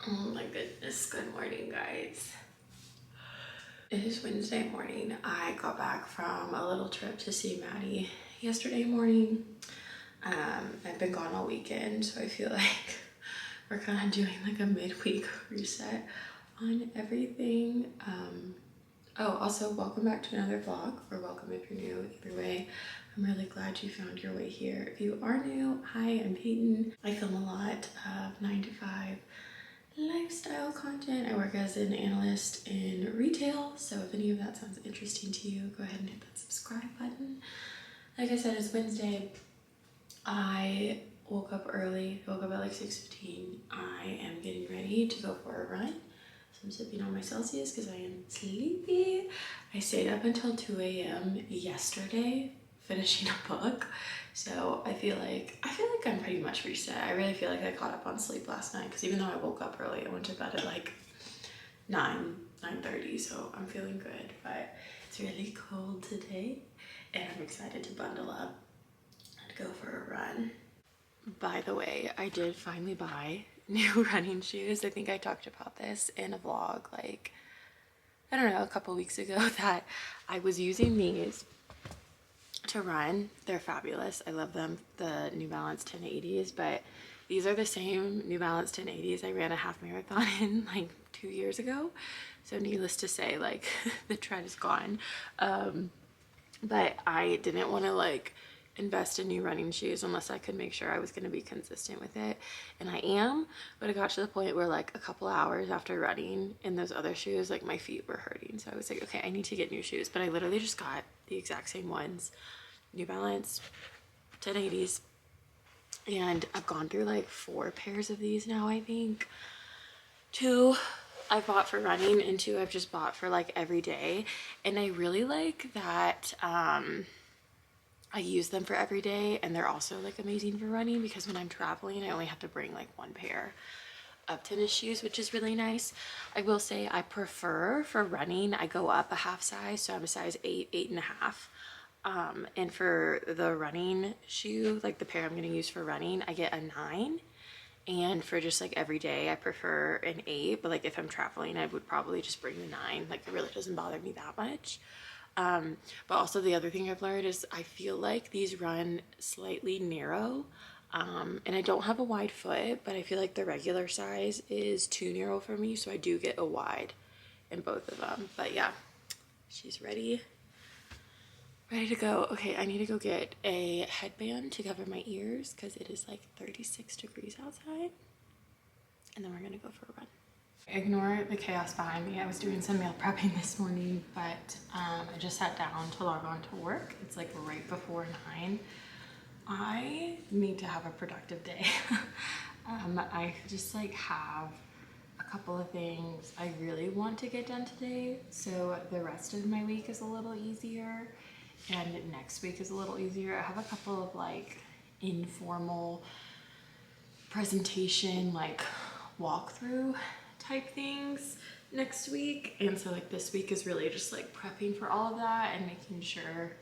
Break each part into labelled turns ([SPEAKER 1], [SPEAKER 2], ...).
[SPEAKER 1] Oh my goodness, good morning guys. It is Wednesday morning. I got back from a little trip to see Maddie yesterday morning. I've been gone all weekend, so I feel like we're kind of doing like a midweek reset on everything. Oh, also welcome back to another vlog, or welcome if you're new. Either way, I'm really glad you found your way here. If you are new, hi, I'm Payton. I film a lot of 9 to 5 lifestyle content. I work as an analyst in retail, so if any of that sounds interesting to you, go ahead and hit that subscribe button. Like I said, it's Wednesday. I woke up early. I woke up at like 6:15. I am getting ready to go for a run. So I'm sipping on my Celsius because I am sleepy. I stayed up until 2 a.m. yesterday finishing a book. So I feel like I'm pretty much reset. I really feel like I caught up on sleep last night because even though I woke up early, I went to bed at like 9:30. So I'm feeling good, but it's really cold today and I'm excited to bundle up and go for a run. By the way, I did finally buy new running shoes. I think I talked about this in a vlog like, I don't know, a couple weeks ago that I was using these to run. They're fabulous. I love them, the New Balance 1080s, but these are the same New Balance 1080s I ran a half marathon in like 2 years ago. So needless to say, like the trend is gone. But I didn't want to like invest in new running shoes unless I could make sure I was going to be consistent with it, and I am. But it got to the point where like a couple hours after running in those other shoes, like my feet were hurting, so I was like, okay, I need to get new shoes. But I literally just got the exact same ones, New Balance 1080s, and I've gone through like 4 pairs of these now. I think 2 I've bought for running and 2 I've just bought for like every day, and I really like that I use them for every day, and they're also like amazing for running because when I'm traveling I only have to bring like 1 pair of tennis shoes, which is really nice. I will say I prefer for running, I go up a half size, so I'm a size 8, 8.5. And for the running shoe, like the pair I'm going to use for running, I get a 9. And for just like every day, I prefer an 8. But like if I'm traveling, I would probably just bring the 9. Like it really doesn't bother me that much. But also the other thing I've learned is I feel like these run slightly narrow. And I don't have a wide foot, but I feel like the regular size is too narrow for me. So I do get a wide in both of them. But yeah, she's ready to go. Okay, I need to go get a headband to cover my ears because it is like 36 degrees outside, and then we're gonna go for a run. Ignore the chaos behind me. I was doing some meal prepping this morning, but I just sat down to log on to work. It's like right before 9. I need to have a productive day. I just like have a couple of things I really want to get done today, so the rest of my week is a little easier and next week is a little easier. I have a couple of like informal presentation like walkthrough type things next week, and so like this week is really just like prepping for all of that and making sure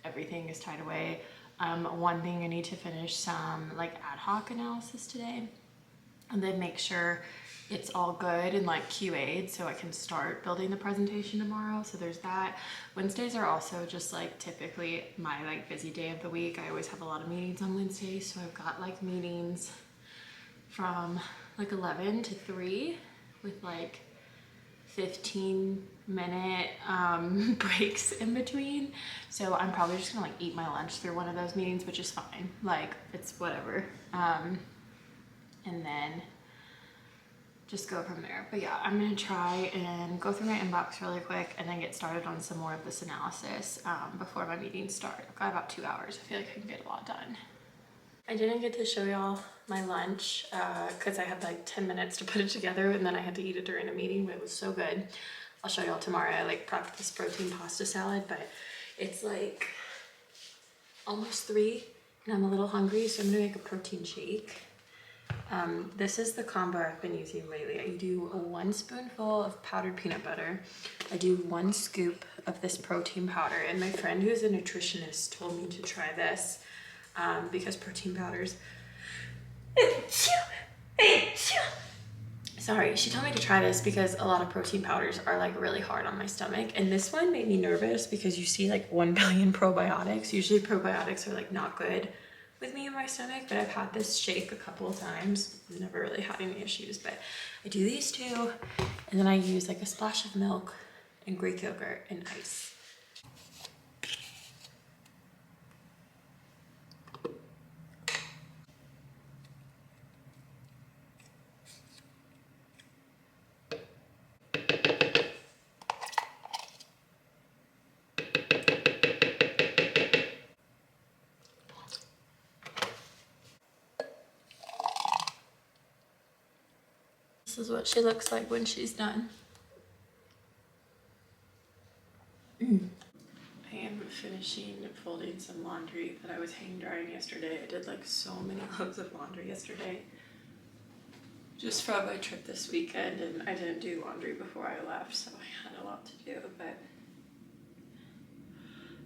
[SPEAKER 1] everything is tied away. One thing, I need to finish some like ad hoc analysis today and then make sure it's all good and like QA'd so I can start building the presentation tomorrow. So there's that. Wednesdays are also just like typically my like busy day of the week. I always have a lot of meetings on Wednesdays, so I've got like meetings from like 11 to 3 with like 15-minute breaks in between. So I'm probably just gonna like eat my lunch through one of those meetings, which is fine. Like it's whatever. And then just go from there. But yeah, I'm gonna try and go through my inbox really quick and then get started on some more of this analysis before my meetings start. I've got about 2 hours. I feel like I can get a lot done. I didn't get to show y'all my lunch because I had like 10 minutes to put it together and then I had to eat it during a meeting, but it was so good. I'll show y'all tomorrow. I like prepped this protein pasta salad, but it's like almost 3 and I'm a little hungry, so I'm gonna make a protein shake. This is the combo I've been using lately. I do 1 spoonful of powdered peanut butter. I do 1 scoop of this protein powder, and my friend who's a nutritionist told me to try this because protein powders Sorry, she told me to try this because a lot of protein powders are like really hard on my stomach. And this one made me nervous because you see like 1 billion probiotics. Usually probiotics are like not good with me in my stomach, but I've had this shake a couple of times. I've never really had any issues, but I do these two. And then I use like a splash of milk and Greek yogurt and ice. This is what she looks like when she's done. I am finishing folding some laundry that I was hang drying yesterday. I did like so many loads of laundry yesterday just from my trip this weekend, and I didn't do laundry before I left, so I had a lot to do, but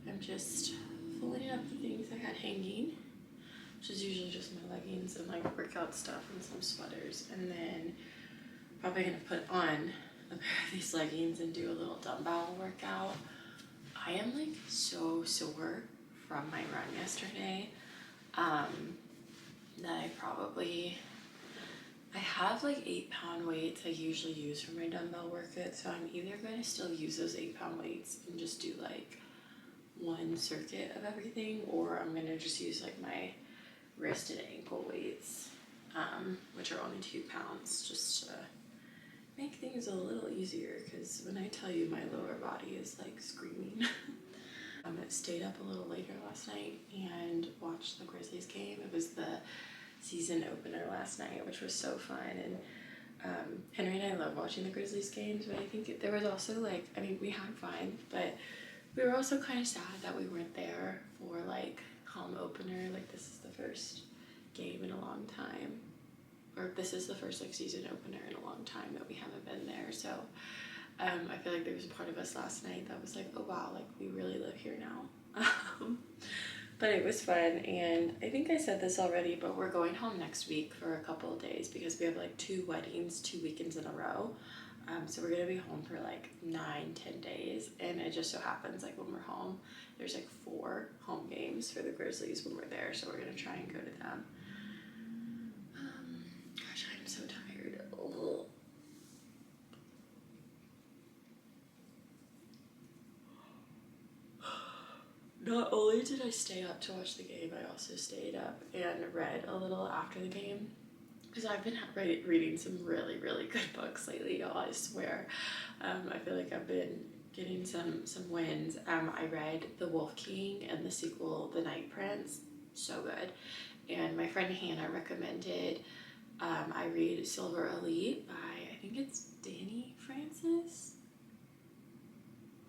[SPEAKER 1] I'm just folding up the things I had hanging, which is usually just my leggings and like workout stuff and some sweaters, and then probably gonna put on a pair of these leggings and do a little dumbbell workout. I am like so sore from my run yesterday that I have like 8-pound weights I usually use for my dumbbell workout, so I'm either going to still use those 8-pound weights and just do like one circuit of everything, or I'm going to just use like my wrist and ankle weights, which are only 2 pounds, just to make things a little easier, because when I tell you my lower body is like screaming. I stayed up a little later last night and watched the Grizzlies game. It was the season opener last night, which was so fun, and Henry and I love watching the Grizzlies games, but I think there was also like, I mean, we had fun, but we were also kind of sad that we weren't there for like home opener. Like, this is the first game in a long time, or this is the first like season opener in a long time that we haven't been there, so I feel like there was a part of us last night that was like, oh wow, like we really live here now. But it was fun, and I think I said this already, but we're going home next week for a couple of days because we have like 2 weddings 2 weekends in a row. So we're gonna be home for like 9-10 days, and it just so happens like when we're home there's like 4 home games for the Grizzlies when we're there, so we're gonna try and go to them. Gosh, I'm so tired. Ugh. Not only did I stay up to watch the game, I also stayed up and read a little after the game, because I've been reading some really good books lately, y'all, I swear. I feel like I've been getting some wins. I read The Wolf King and the sequel, The Night Prince, so good. And my friend Hannah recommended I read Silver Elite by, I think it's Danny Francis.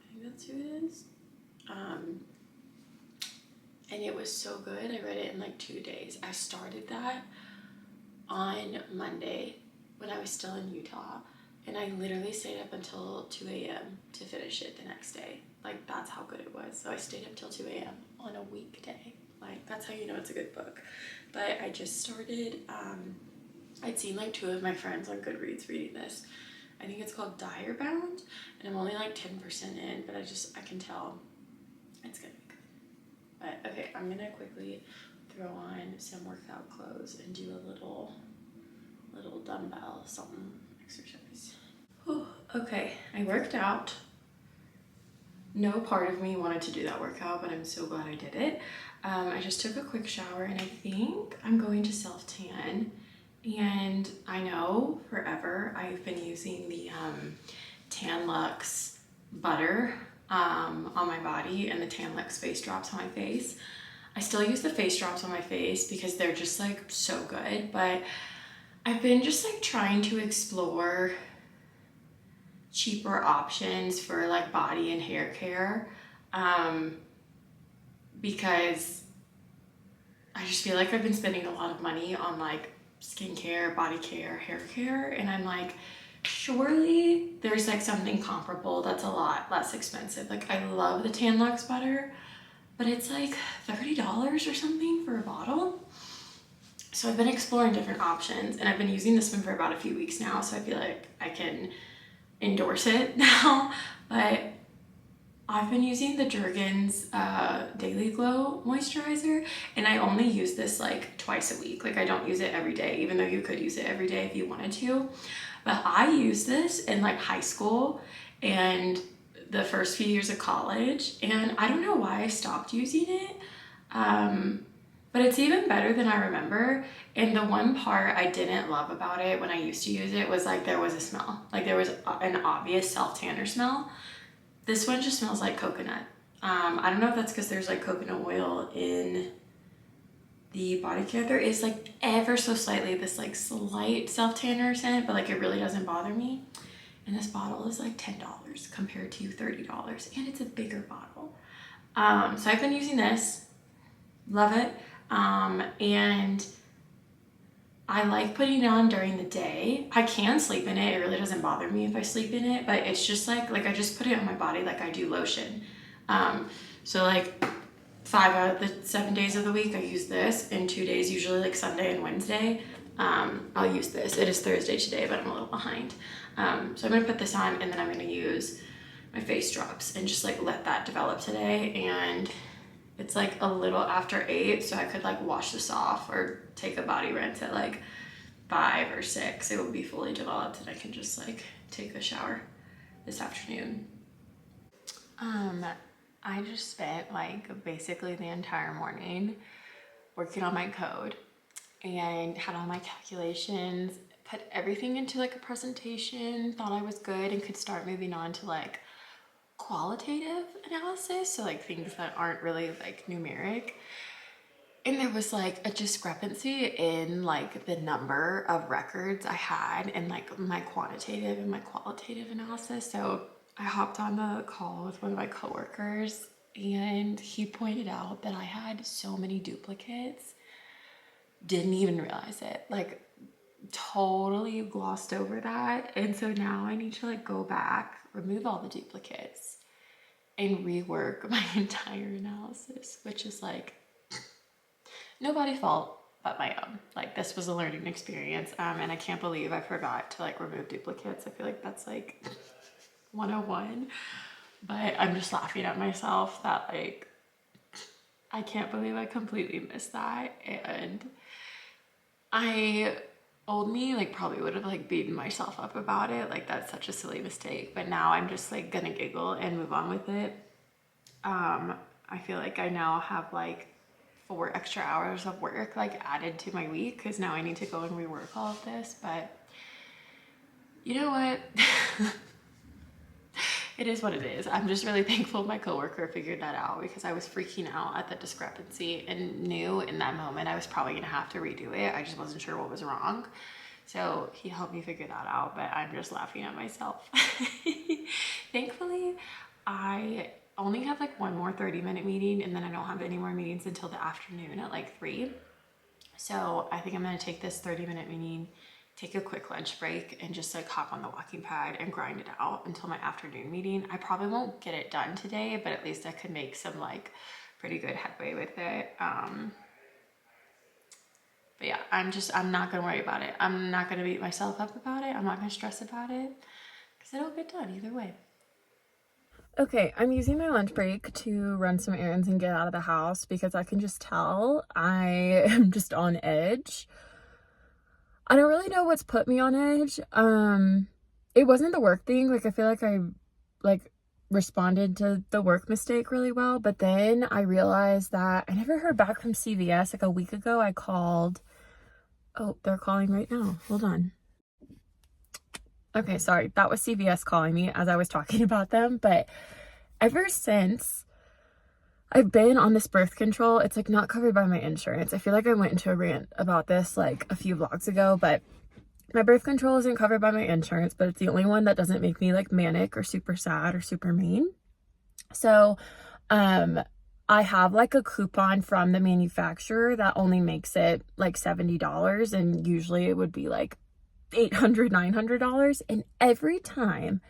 [SPEAKER 1] I think that's who it is. And it was so good. I read it in like 2 days. I started that on Monday when I was still in Utah, and I literally stayed up until 2 a.m. to finish it the next day. Like, that's how good it was. So I stayed up till 2 a.m. on a weekday. Like, that's how you know it's a good book. But I just started, I'd seen like 2 of my friends on Goodreads reading this. I think it's called Dire Bound, and I'm only like 10% in, but I can tell it's gonna be good. But okay, I'm gonna quickly throw on some workout clothes and do a little dumbbell something exercise. Whew. Okay, I worked out. No part of me wanted to do that workout, but I'm so glad I did it. I just took a quick shower, and I think I'm going to self-tan. And I know forever I've been using the Tan Luxe butter on my body and the Tan Luxe face drops on my face. I still use the face drops on my face because they're just like so good, but I've been just like trying to explore cheaper options for like body and hair care, because I just feel like I've been spending a lot of money on like skincare, body care, hair care, and I'm like, surely there's like something comparable that's a lot less expensive. Like, I love the Tan Luxe butter, but it's like $30 or something for a bottle. So I've been exploring different options, and I've been using this one for about a few weeks now, so I feel like I can endorse it now. But I've been using the Jergens Daily Glow Moisturizer, and I only use this like twice a week. Like I don't use it every day, even though you could use it every day if you wanted to. But I used this in like high school and the first few years of college, and I don't know why I stopped using it. But it's even better than I remember. And the one part I didn't love about it when I used to use it was like there was a smell. Like there was an obvious self-tanner smell. This one just smells like coconut. I don't know if that's because there's like coconut oil in the body care. There is like ever so slightly this like slight self-tanner scent, but like it really doesn't bother me. And this bottle is like $10 compared to $30, and it's a bigger bottle. So I've been using this, love it. And I like putting it on during the day. I can sleep in it. It really doesn't bother me if I sleep in it, but it's just like I just put it on my body like I do lotion. So like 5 out of the 7 days of the week I use this, and 2 days, usually like Sunday and Wednesday, I'll use this. It is Thursday today, but I'm a little behind. So I'm gonna put this on, and then I'm gonna use my face drops and just like let that develop today. And it's like a little after 8, so I could like wash this off or take a body rinse at like 5 or 6. It will be fully developed, and I can just like take a shower this afternoon. I just spent like basically the entire morning working on my code and had all my calculations, put everything into like a presentation, thought I was good and could start moving on to like qualitative analysis, so like things that aren't really like numeric. And there was like a discrepancy in like the number of records I had in like my quantitative and my qualitative analysis. So I hopped on the call with one of my coworkers, and he pointed out that I had so many duplicates, didn't even realize it, like totally glossed over that. And so now I need to like go back, remove all the duplicates, and rework my entire analysis, which is like nobody's fault but my own. Like this was a learning experience, and I can't believe I forgot to like remove duplicates. I feel like that's like 101, but I'm just laughing at myself that like I can't believe I completely missed that. And old me like probably would have like beaten myself up about it, like that's such a silly mistake, but now I'm just like gonna giggle and move on with it. I feel like I now have like 4 extra hours of work like added to my week, because now I need to go and rework all of this. But you know what? It is what it is. I'm just really thankful my coworker figured that out, because I was freaking out at the discrepancy and knew in that moment I was probably gonna have to redo it. I just wasn't sure what was wrong. So he helped me figure that out, but I'm just laughing at myself. Thankfully, I only have like one more 30-minute meeting, and then I don't have any more meetings until the afternoon at like 3. So I think I'm gonna take this 30-minute meeting, take a quick lunch break, and just like hop on the walking pad and grind it out until my afternoon meeting. I probably won't get it done today, but at least I could make some like pretty good headway with it. But yeah, I'm not gonna worry about it. I'm not gonna beat myself up about it. I'm not gonna stress about it, because it'll get done either way. Okay, I'm using my lunch break to run some errands and get out of the house, because I can just tell I am just on edge. I don't really know what's put me on edge. It wasn't the work thing. Like I feel like I like responded to the work mistake really well, but then I realized that I never heard back from CVS. Like a week ago I called. Oh, they're calling right now. Hold on. Okay, sorry. That was CVS calling me as I was talking about them. But ever since I've been on this birth control, it's like not covered by my insurance. I feel like I went into a rant about this like a few vlogs ago, but my birth control isn't covered by my insurance, but it's the only one that doesn't make me like manic or super sad or super mean. So, I have like a coupon from the manufacturer that only makes it like $70, and usually it would be like $800, $900. And every time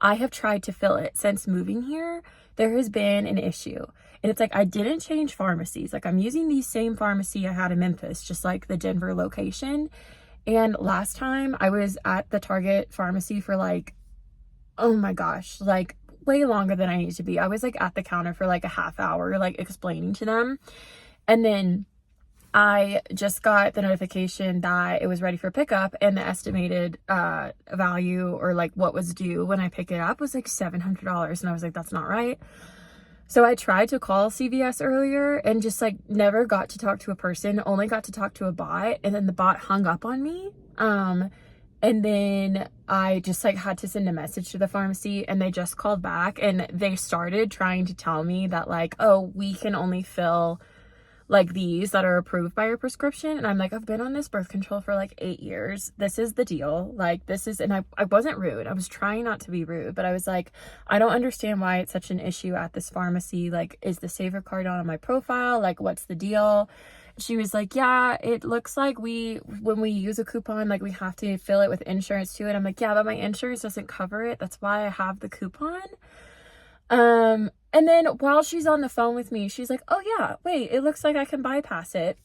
[SPEAKER 2] I have tried to fill it since moving here. There has been an issue. And it's like, I didn't change pharmacies. Like, I'm using the same pharmacy I had in Memphis, just like the Denver location. And last time I was at the Target pharmacy for like, oh my gosh, like way longer than I needed to be. I was like at the counter for like a half hour, like explaining to them. And then I just got the notification that it was ready for pickup, and the estimated value, or like what was due when I pick it up, was like $700. And I was like, that's not right. So I tried to call CVS earlier and just like never got to talk to a person, only got to talk to a bot, and then the bot hung up on me. And then I just like had to send a message to the pharmacy, and they just called back and they started trying to tell me that like, oh, we can only fill like these that are approved by your prescription. And I'm like, I've been on this birth control for like 8 years. This is the deal. Like, this is, and I wasn't rude. I was trying not to be rude, but I was like, I don't understand why it's such an issue at this pharmacy. Like, is the Saver card on my profile? Like, what's the deal? She was like, yeah, it looks like when we use a coupon, like we have to fill it with insurance too. And I'm like, yeah, but my insurance doesn't cover it. That's why I have the coupon. And then while she's on the phone with me, she's like, oh yeah, wait, it looks like I can bypass it.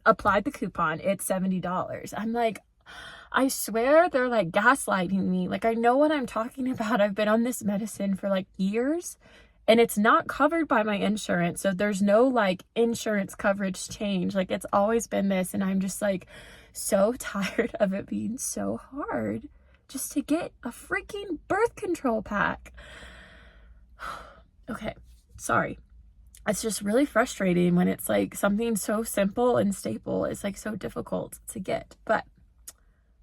[SPEAKER 2] Applied the coupon. It's $70. I'm like, I swear they're like gaslighting me. Like, I know what I'm talking about. I've been on this medicine for like years, and it's not covered by my insurance. So there's no like insurance coverage change. Like, it's always been this. And I'm just like so tired of it being so hard just to get a freaking birth control pack. Okay, sorry. It's just really frustrating when it's like something so simple and staple is like so difficult to get. But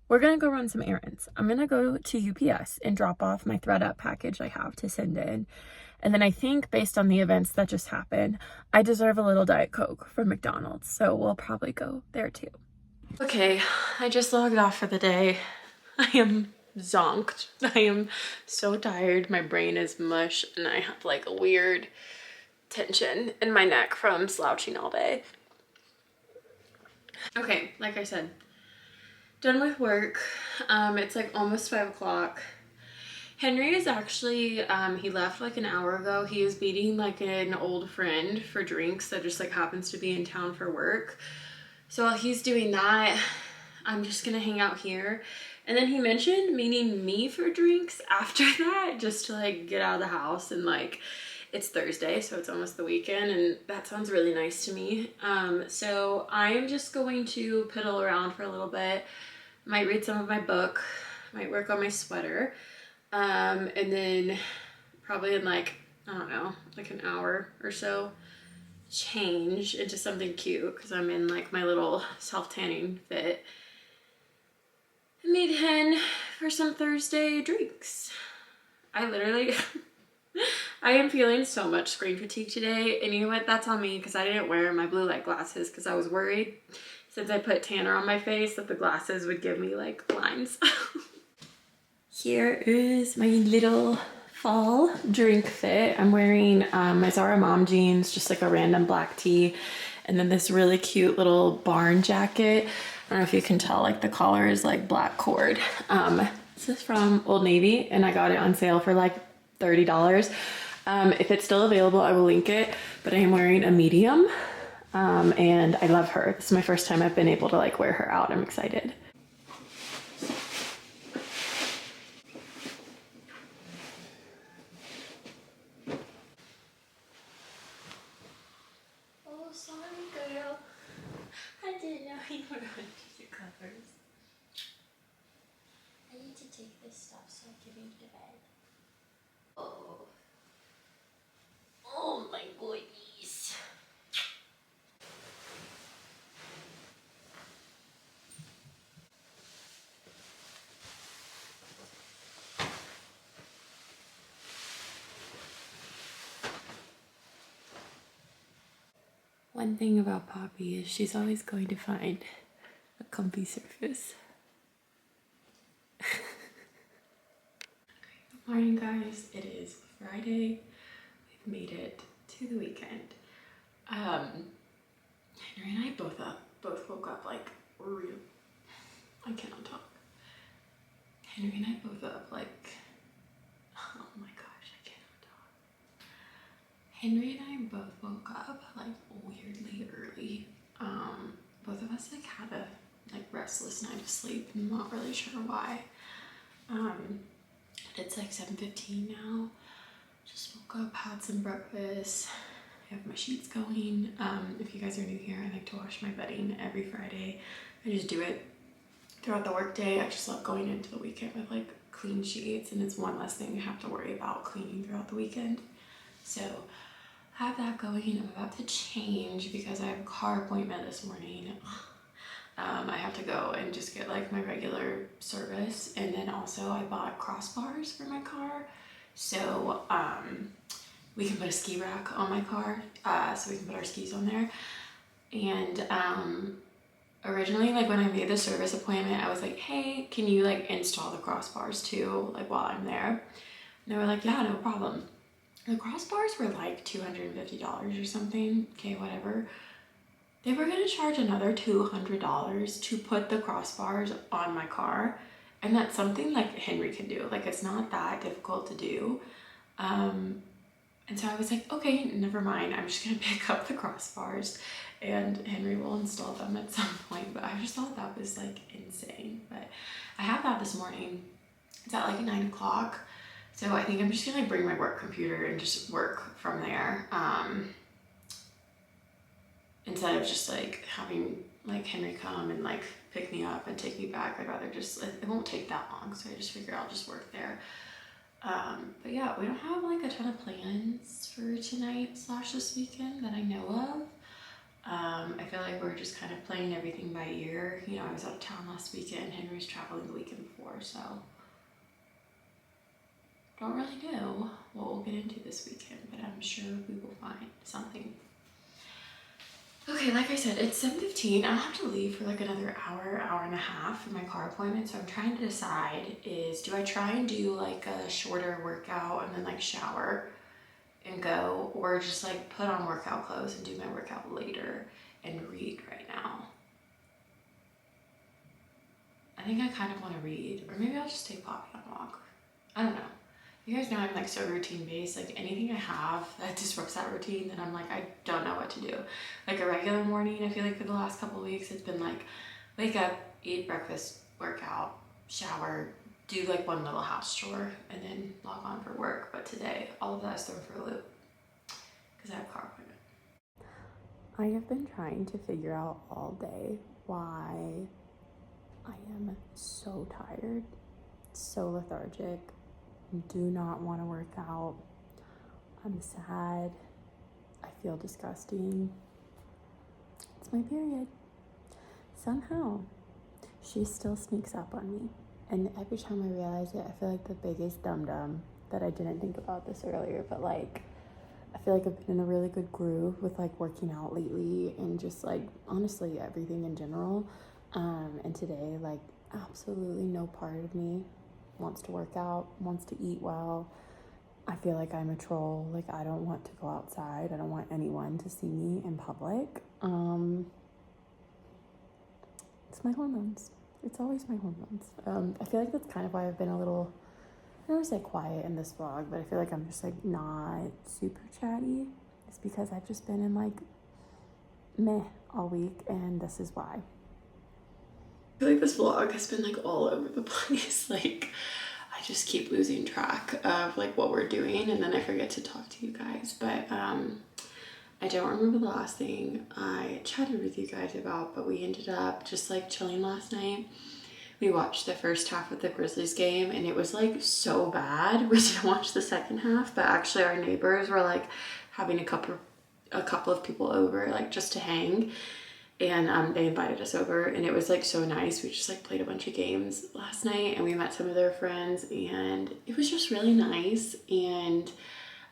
[SPEAKER 2] we're gonna go run some errands. I'm gonna go to UPS and drop off my ThreadUp package I have to send in. And then I think, based on the events that just happened, I deserve a little Diet Coke from McDonald's. So we'll probably go there too.
[SPEAKER 1] Okay, I just logged off for the day. I am zonked. I am so tired. My brain is mush, and I have like a weird tension in my neck from slouching all day. Okay, like I said, done with work. It's like almost 5 o'clock. Henry is actually, he left like an hour ago. He is meeting like an old friend for drinks that just like happens to be in town for work. So while he's doing that, I'm just gonna hang out here. And then he mentioned meeting me for drinks after that, just to like get out of the house. And like, it's Thursday, so it's almost the weekend, and that sounds really nice to me. So I'm just going to piddle around for a little bit. Might read some of my book, might work on my sweater. And then probably in like, I don't know, like an hour or so, change into something cute, because I'm in like my little self-tanning fit. Meet Hen for some Thursday drinks. I literally, I am feeling so much screen fatigue today, and you know what, that's on me, because I didn't wear my blue light glasses because I was worried, since I put tanner on my face, that the glasses would give me like lines. Here is my little fall drink fit. I'm wearing my Zara mom jeans, just like a random black tee, and then this really cute little barn jacket. I don't know if you can tell, like the collar is like black cord. This is from Old Navy, and I got it on sale for like $30. If it's still available, I will link it, but I am wearing a medium, and I love her. This is my first time I've been able to like wear her out. I'm excited. Oh, sorry, girl. I didn't know you were going to the covers. I need to take this stuff so I can make the bed. Oh. Oh my goodness. One thing about Poppy is she's always going to find a comfy surface. Good morning, guys. It is Friday. We've made it to the weekend. Henry and I both woke up like real. I cannot talk. Henry and I both up like, oh Henry and I both woke up like weirdly early. Both of us like had a like restless night of sleep. I'm not really sure why. It's like 7:15 now. Just woke up, had some breakfast. I have my sheets going. If you guys are new here, I like to wash my bedding every Friday. I just do it throughout the workday. I just love going into the weekend with like clean sheets, and it's one less thing you have to worry about cleaning throughout the weekend. So I have that going. I'm about to change because I have a car appointment this morning. I have to go and just get like my regular service, and then also I bought crossbars for my car, so we can put a ski rack on my car, so we can put our skis on there. And originally, like when I made the service appointment, I was like, hey, can you like install the crossbars too, like while I'm there? And they were like, yeah, no problem. The crossbars were like $250 or something. Okay, whatever. They were gonna charge another $200 to put the crossbars on my car. And that's something like Henry can do. Like it's not that difficult to do. And so I was like, okay, never mind. I'm just gonna pick up the crossbars and Henry will install them at some point. But I just thought that was like insane. But I have that this morning. It's at like 9 o'clock. So I think I'm just gonna like bring my work computer and just work from there. Instead of just like having like Henry come and like pick me up and take me back, I'd rather just, it won't take that long. So I just figure I'll just work there. But yeah, we don't have like a ton of plans for tonight / this weekend that I know of. I feel like we're just kind of playing everything by ear. You know, I was out of town last weekend. Henry's traveling the weekend before, so don't really know what we'll get into this weekend, but I'm sure we will find something. Okay, like I said, it's 7:15. I'll have to leave for like another hour and a half for my car appointment. So I'm trying to decide is, do I try and do like a shorter workout and then like shower and go, or just like put on workout clothes and do my workout later and read right now? I think I kind of want to read, or maybe I'll just take Poppy on a walk. I don't know. You guys know I'm like so routine based. Like anything I have that disrupts that routine, then I'm like, I don't know what to do. Like a regular morning, I feel like for the last couple of weeks, it's been like wake up, eat breakfast, work out, shower, do like one little house chore, and then log on for work. But today, all of that is thrown for a loop because I have a car appointment.
[SPEAKER 2] I have been trying to figure out all day why I am so tired, so lethargic, do not want to work out. I'm sad. I feel disgusting. It's my period. Somehow, she still sneaks up on me. And every time I realize it, I feel like the biggest dum-dum that I didn't think about this earlier, but like, I feel like I've been in a really good groove with like working out lately and just like, honestly, everything in general. And today, like, absolutely no part of me wants to work out, wants to eat well. I feel like I'm a troll. Like I don't want to go outside. I don't want anyone to see me in public. It's my hormones. It's always my hormones. I feel like that's kind of why I've been a little, I don't want to say quiet in this vlog, but I feel like I'm just like not super chatty. It's because I've just been in like meh all week, and this is why.
[SPEAKER 1] I feel like this vlog has been like all over the place. Like I just keep losing track of like what we're doing, and then I forget to talk to you guys. But I don't remember the last thing I chatted with you guys about, but we ended up just like chilling last night. We watched the first half of the Grizzlies game, and it was like so bad. We didn't watch the second half, but actually our neighbors were like having a couple of people over like just to hang. And they invited us over, and it was like so nice. We just like played a bunch of games last night, and we met some of their friends, and it was just really nice. And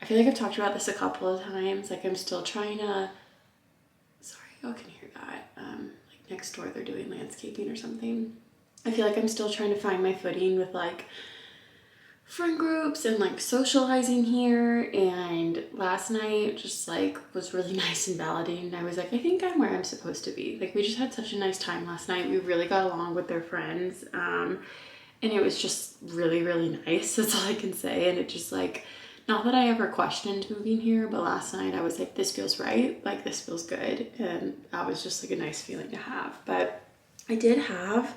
[SPEAKER 1] I feel like I've talked about this a couple of times. Like I'm still trying to, sorry, y'all can hear that. Like next door they're doing landscaping or something. I feel like I'm still trying to find my footing with like friend groups and like socializing here. And last night just like was really nice and validating. I was like, I think I'm where I'm supposed to be. Like we just had such a nice time last night. We really got along with their friends, and it was just really, really nice. That's all I can say. And it just like Not that I ever questioned moving here, but last night I was like, this feels right, like this feels good, and that was just like a nice feeling to have. But I did have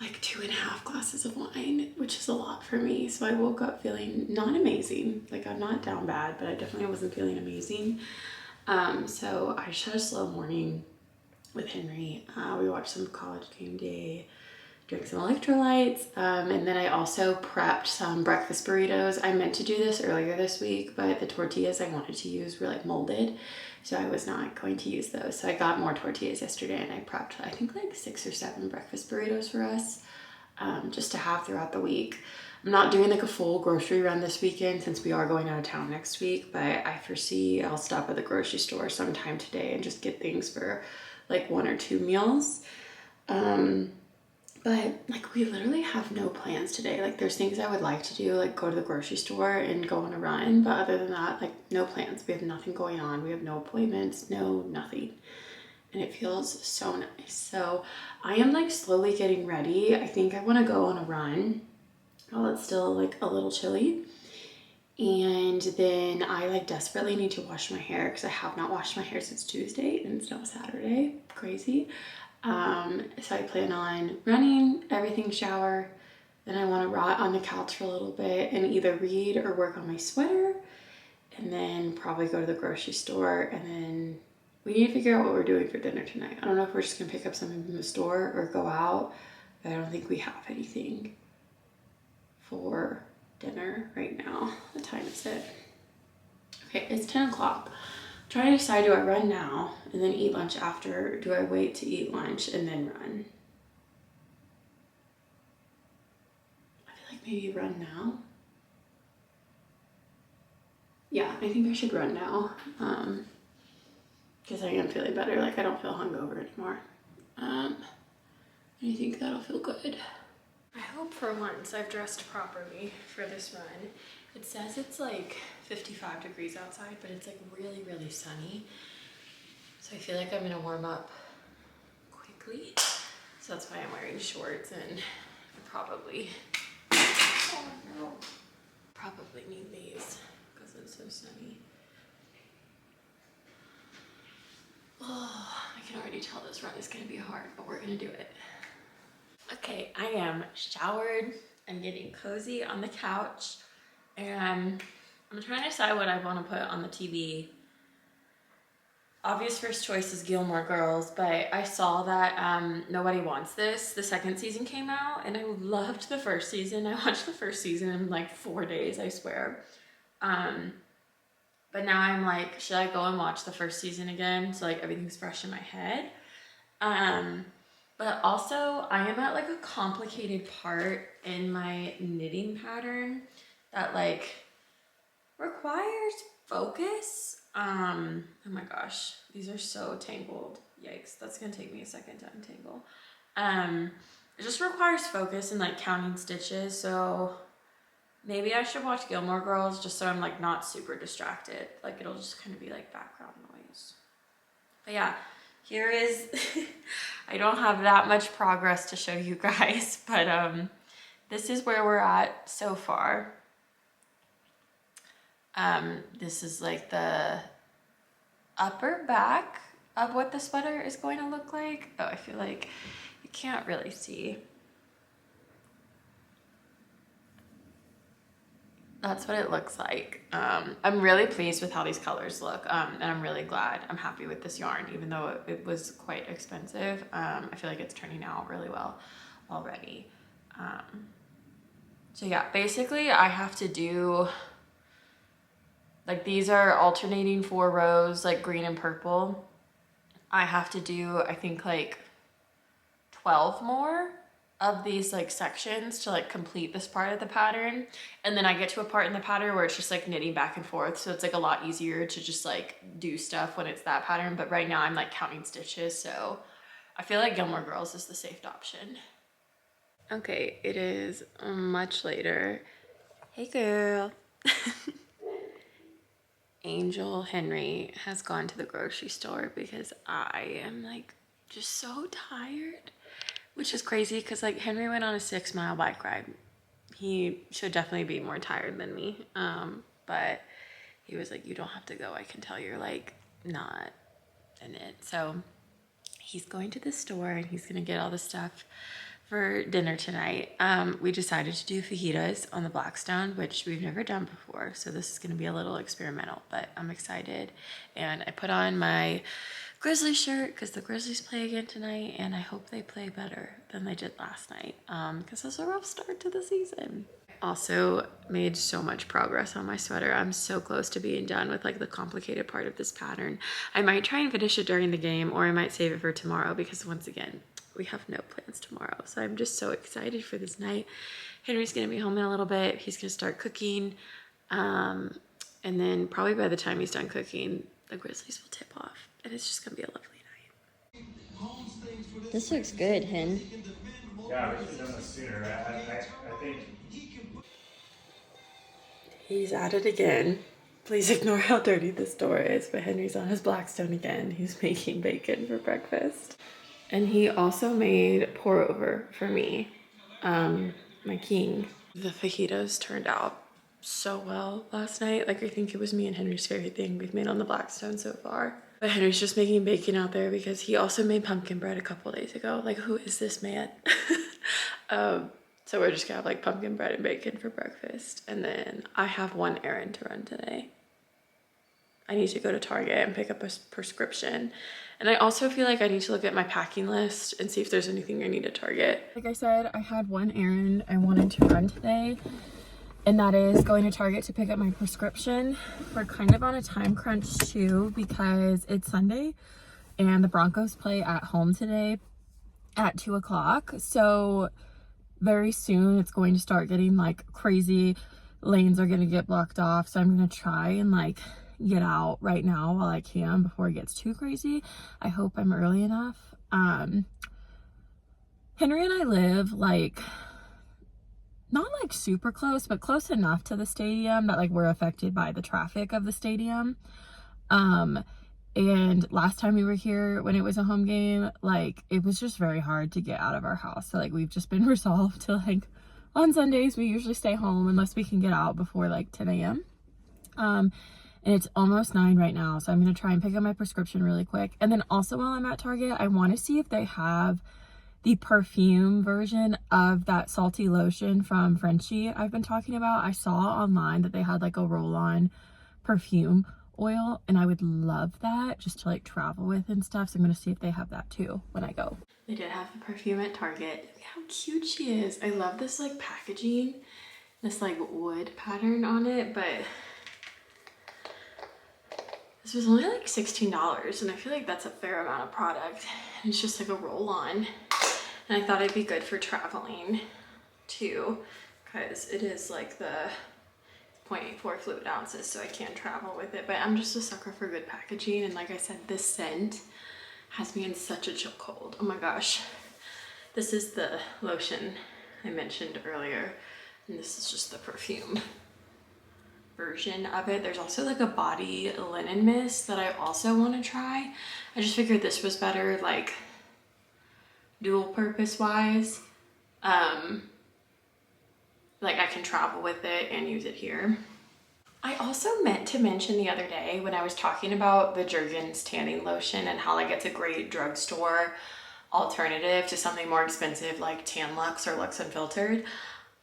[SPEAKER 1] like 2.5 glasses of wine, which is a lot for me. So I woke up feeling not amazing. Like I'm not down bad, but I definitely wasn't feeling amazing. So I just had a slow morning with Henry. We watched some College Game Day, drank some electrolytes, and then I also prepped some breakfast burritos. I meant to do this earlier this week, but the tortillas I wanted to use were like molded, so I was not going to use those. So I got more tortillas yesterday, and I prepped I think like 6 or 7 breakfast burritos for us, just to have throughout the week. I'm not doing like a full grocery run this weekend since we are going out of town next week, but I foresee I'll stop at the grocery store sometime today and just get things for like 1 or 2 meals. But like we literally have no plans today. Like there's things I would like to do, like go to the grocery store and go on a run, but other than that, like no plans. We have nothing going on. We have no appointments, no nothing. And it feels so nice. So I am like slowly getting ready. I think I want to go on a run while it's still like a little chilly. And then I like desperately need to wash my hair because I have not washed my hair since Tuesday and it's now Saturday. Crazy. So I plan on running, everything, shower. Then I want to rot on the couch for a little bit and either read or work on my sweater. And then probably go to the grocery store. And then we need to figure out what we're doing for dinner tonight. I don't know if we're just going to pick up something from the store or go out. But I don't think we have anything for dinner right now. What time is it? Okay, it's 10 o'clock. Trying to decide, do I run now and then eat lunch after? Do I wait to eat lunch and then run? I feel like maybe run now. Yeah, I think I should run now. Because I am feeling better. Like I don't feel hungover anymore. I think that'll feel good. I hope for once I've dressed properly for this run. It says it's like 55 degrees outside, but it's like really, really sunny. So I feel like I'm gonna warm up quickly. So that's why I'm wearing shorts and I probably need these because it's so sunny. Oh, I can already tell this run is gonna be hard, but we're gonna do it. Okay, I am showered. I'm getting cozy on the couch. And I'm trying to decide what I want to put on the TV. Obvious first choice is Gilmore Girls, but I saw that Nobody Wants This. The second season came out, and I loved the first season. I watched the first season in like 4 days, I swear. But now I'm like, should I go and watch the first season again? So like everything's fresh in my head. But also I am at like a complicated part in my knitting pattern that like requires focus. Oh my gosh, these are so tangled. Yikes, that's gonna take me a second to untangle. It just requires focus and like counting stitches, so maybe I should watch Gilmore Girls just so I'm like not super distracted. Like it'll just kind of be like background noise. But yeah, here is, I don't have that much progress to show you guys, but this is where we're at so far. This is like the upper back of what the sweater is going to look like. Oh, I feel like you can't really see. That's what it looks like. I'm really pleased with how these colors look, and I'm really glad. I'm happy with this yarn, even though it was quite expensive. I feel like it's turning out really well already. So yeah, basically I have to do, like these are alternating 4 rows, like green and purple. I have to do, I think like 12 more of these like sections to like complete this part of the pattern, and then I get to a part in the pattern where it's just like knitting back and forth, so it's like a lot easier to just like do stuff when it's that pattern. But right now I'm like counting stitches, so I feel like Gilmore Girls is the safe option. Okay, it is much later. Hey girl. Angel Henry has gone to the grocery store because I am like just so tired. Which is crazy because like Henry went on a 6-mile bike ride. He should definitely be more tired than me. but he was like, you don't have to go. I can tell you're like not in it. So he's going to the store and he's gonna get all the stuff for dinner tonight. We decided to do fajitas on the Blackstone, which we've never done before. So this is gonna be a little experimental, but I'm excited. And I put on my Grizzlies shirt because the Grizzlies play again tonight, and I hope they play better than they did last night because it was a rough start to the season. Also made so much progress on my sweater. I'm so close to being done with like the complicated part of this pattern. I might try and finish it during the game, or I might save it for tomorrow because once again, we have no plans tomorrow. So I'm just so excited for this night. Henry's gonna be home in a little bit. He's gonna start cooking. And then probably by the time he's done cooking, the Grizzlies will tip off. And it's just gonna be a lovely night.
[SPEAKER 2] This looks good, Hen.
[SPEAKER 3] Yeah, we should have done this sooner. I think.
[SPEAKER 1] He's at it again. Please ignore how dirty this door is, but Henry's on his Blackstone again. He's making bacon for breakfast. And he also made pour over for me, my king. The fajitas turned out so well last night. Like, I think it was me and Henry's favorite thing we've made on the Blackstone so far. But Henry's just making bacon out there because he also made pumpkin bread a couple days ago. Like, who is this man? So we're just gonna have like pumpkin bread and bacon for breakfast. And then I have one errand to run today. I need to go to Target and pick up a prescription. And I also feel like I need to look at my packing list and see if there's anything I need at Target.
[SPEAKER 2] Like I said, I had one errand I wanted to run today, and that is going to Target to pick up my prescription. We're kind of on a time crunch too because it's Sunday and the Broncos play at home today at 2 o'clock. So very soon it's going to start getting like crazy. Lanes are going to get blocked off. So I'm going to try and like get out right now while I can before it gets too crazy. I hope I'm early enough. Henry and I live like not like super close, but close enough to the stadium that like we're affected by the traffic of the stadium. And last time we were here when it was a home game, like it was just very hard to get out of our house. So like we've just been resolved to like on Sundays we usually stay home unless we can get out before like 10 a.m. And it's almost 9 right now, so I'm gonna try and pick up my prescription really quick. And then also while I'm at Target, I want to see if they have the perfume version of that salty lotion from Frenchie I've been talking about. I saw online that they had like a roll-on perfume oil, and I would love that just to like travel with and stuff. So I'm gonna see if they have that too when I go.
[SPEAKER 1] They did have the perfume at Target. Look how cute she is. I love this like packaging, this like wood pattern on it, but this was only like $16, and I feel like that's a fair amount of product. And it's just like a roll-on, and I thought it'd be good for traveling too, because it is like the 0.84 fluid ounces, so I can travel with it. But I'm just a sucker for good packaging, and like I said, this scent has me in such a chokehold. Oh my gosh. This is the lotion I mentioned earlier, and this is just the perfume version of it. There's also like a body linen mist that I also want to try. I just figured this was better, like dual purpose wise. Like I can travel with it and use it here. I also meant to mention the other day when I was talking about the Jergens tanning lotion and how like it's a great drugstore alternative to something more expensive like Tan Luxe or Luxe Unfiltered.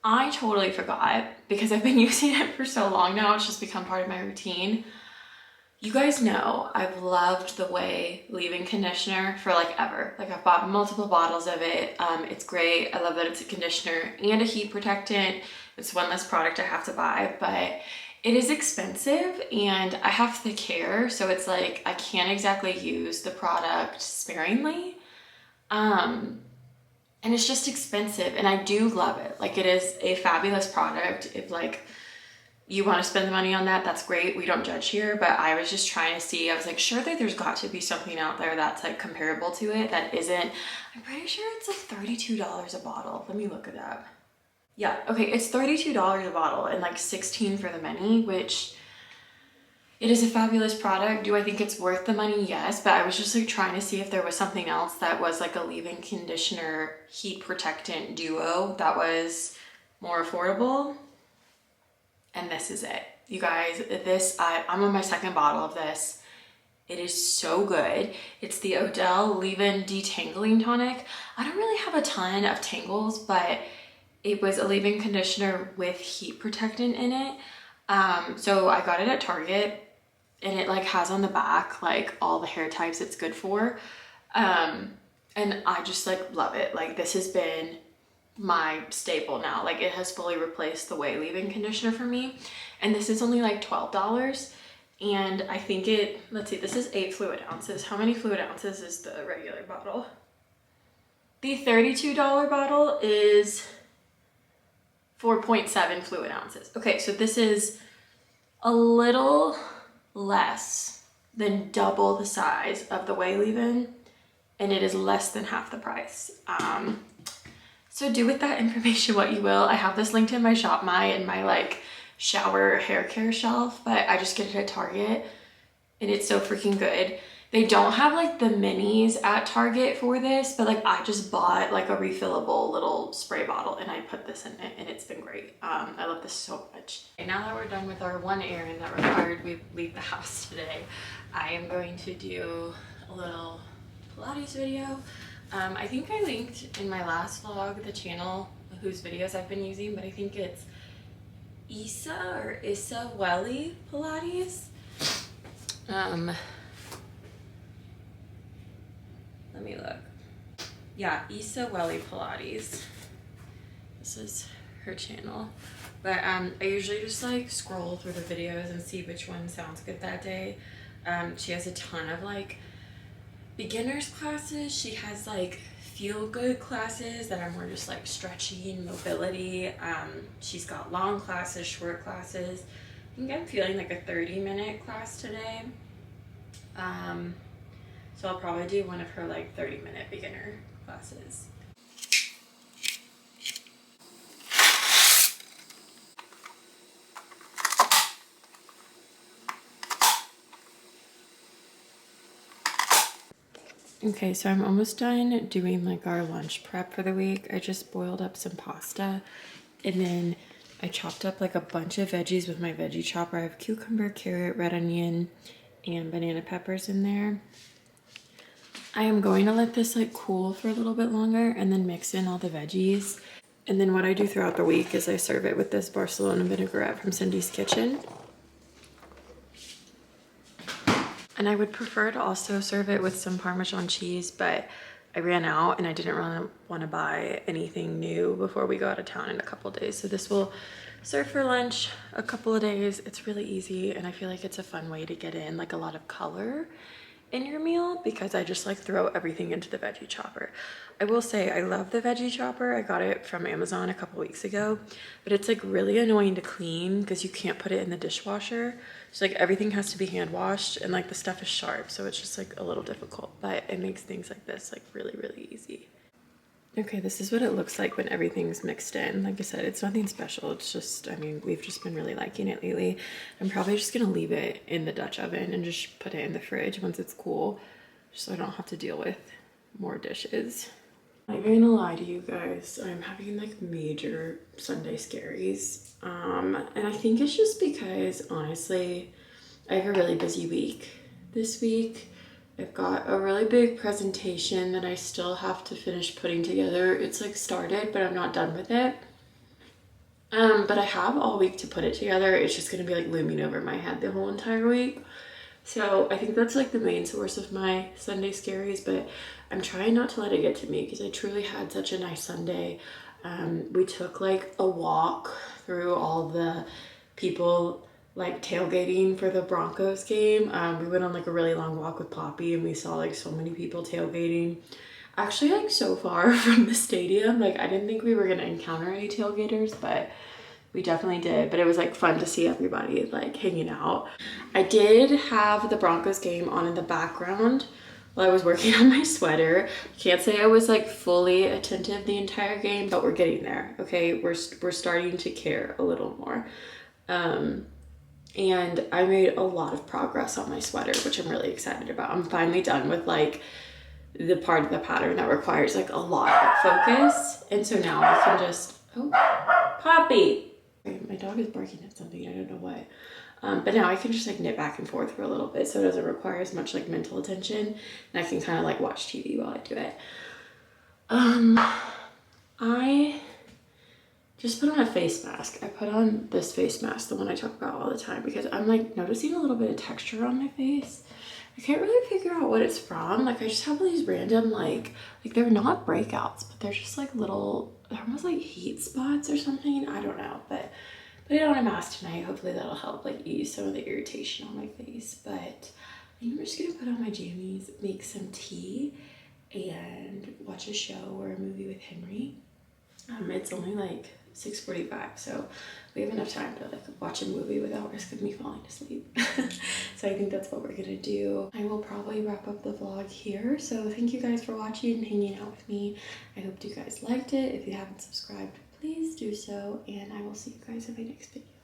[SPEAKER 1] I totally forgot because I've been using it for so long now. It's just become part of my routine. You guys know I've loved the Ouai leave-in conditioner for like ever. Like I've bought multiple bottles of it. It's great. I love that it's a conditioner and a heat protectant. It's one less product I have to buy, but it is expensive and I have thick hair. So it's like I can't exactly use the product sparingly. And it's just expensive, and I do love it. Like it is a fabulous product. If like you want to spend the money on that, that's great. We don't judge here, but I was just trying to see, I was like, surely there's got to be something out there that's like comparable to it that isn't. I'm pretty sure it's like $32 a bottle. Let me look it up. Yeah, okay, it's $32 a bottle and like $16 for the mini, which it is a fabulous product. Do I think it's worth the money? Yes, but I was just like trying to see if there was something else that was like a leave-in conditioner heat protectant duo that was more affordable. And this is it. You guys, this, I'm on my second bottle of this. It is so good. It's the Odele Leave-In Detangling Tonic. I don't really have a ton of tangles, but it was a leave-in conditioner with heat protectant in it. So I got it at Target, and it like has on the back like all the hair types it's good for. And I just like love it. Like this has been my staple now. Like it has fully replaced the ouai leave-in conditioner for me. And this is only like $12. And I think it, let's see, this is 8 fluid ounces. How many fluid ounces is the regular bottle? The $32 bottle is 4.7 fluid ounces. Okay, so this is a little less than double the size of the ouai leave-in, and it is less than half the price. So do with that information what you will. I have this linked in my shop, in my like shower hair care shelf, but I just get it at Target, and it's so freaking good. They don't have like the minis at Target for this, but like I just bought like a refillable little spray bottle and I put this in it, and it's been great. I love this so much. Okay, now that we're done with our one errand that required we leave the house today, I am going to do a little Pilates video. I think I linked in my last vlog the channel whose videos I've been using, but I think it's ouai Pilates. Let me look. Yeah, ouai Pilates. This is her channel. But I usually just like scroll through the videos and see which one sounds good that day. She has a ton of like beginners classes. She has like feel good classes that are more just like stretching, mobility. She's got long classes, short classes. I think I'm feeling like a 30-minute class today. So I'll probably do one of her like 30-minute beginner classes. Okay, so I'm almost done doing like our lunch prep for the week. I just boiled up some pasta, and then I chopped up like a bunch of veggies with my veggie chopper. I have cucumber, carrot, red onion, and banana peppers in there. I am going to let this like cool for a little bit longer and then mix in all the veggies. And then what I do throughout the week is I serve it with this Barcelona vinaigrette from Cindy's Kitchen. And I would prefer to also serve it with some Parmesan cheese, but I ran out and I didn't really want to buy anything new before we go out of town in a couple days. So this will serve for lunch a couple of days. It's really easy, and I feel like it's a fun way to get in like a lot of color in your meal, because I just like throw everything into the veggie chopper. I will say I love the veggie chopper. I got it from Amazon a couple weeks ago, but it's like really annoying to clean because you can't put it in the dishwasher. So like everything has to be hand washed, and like the stuff is sharp, so it's just like a little difficult, but it makes things like this like really, really easy. Okay, this is what it looks like when everything's mixed in. Like I said, it's nothing special. It's just, I mean, we've just been really liking it lately. I'm probably just gonna leave it in the Dutch oven and just put it in the fridge once it's cool, just so I don't have to deal with more dishes. I'm not gonna lie to you guys, I'm having like major Sunday scaries. And I think it's just because, honestly, I have a really busy week this week. I've got a really big presentation that I still have to finish putting together. It's like started, but I'm not done with it. But I have all week to put it together. It's just gonna be like looming over my head the whole entire week. So I think that's like the main source of my Sunday scaries, but I'm trying not to let it get to me because I truly had such a nice Sunday. We took like a walk through all the people like tailgating for the Broncos game. We went on like a really long walk with Poppy, and we saw like so many people tailgating. Actually, like so far from the stadium, like I didn't think we were gonna encounter any tailgaters, but we definitely did. But it was like fun to see everybody like hanging out. I did have the Broncos game on in the background while I was working on my sweater. Can't say I was like fully attentive the entire game, but we're getting there. Okay, we're starting to care a little more. And I made a lot of progress on my sweater, which I'm really excited about. I'm finally done with like the part of the pattern that requires like a lot of focus. And so now I can just, oh, Poppy. Okay, my dog is barking at something. I don't know what. But now I can just like knit back and forth for a little bit, so it doesn't require as much like mental attention, and I can kind of like watch TV while I do it. I just put on a face mask. I put on this face mask, the one I talk about all the time, because I'm like noticing a little bit of texture on my face. I can't really figure out what it's from. Like I just have these random like they're not breakouts, but they're just like little, they're almost like heat spots or something. I don't know, but put it on a mask tonight. Hopefully that'll help like ease some of the irritation on my face. But I think I'm just gonna put on my jammies, make some tea, and watch a show or a movie with Henry. It's only like 6:45, so we have enough time to like watch a movie without risk of me falling asleep. So I think that's what we're gonna do. I will probably wrap up the vlog here. So thank you guys for watching and hanging out with me. I hope you guys liked it. If you haven't subscribed, please do so, and I will see you guys in my next video.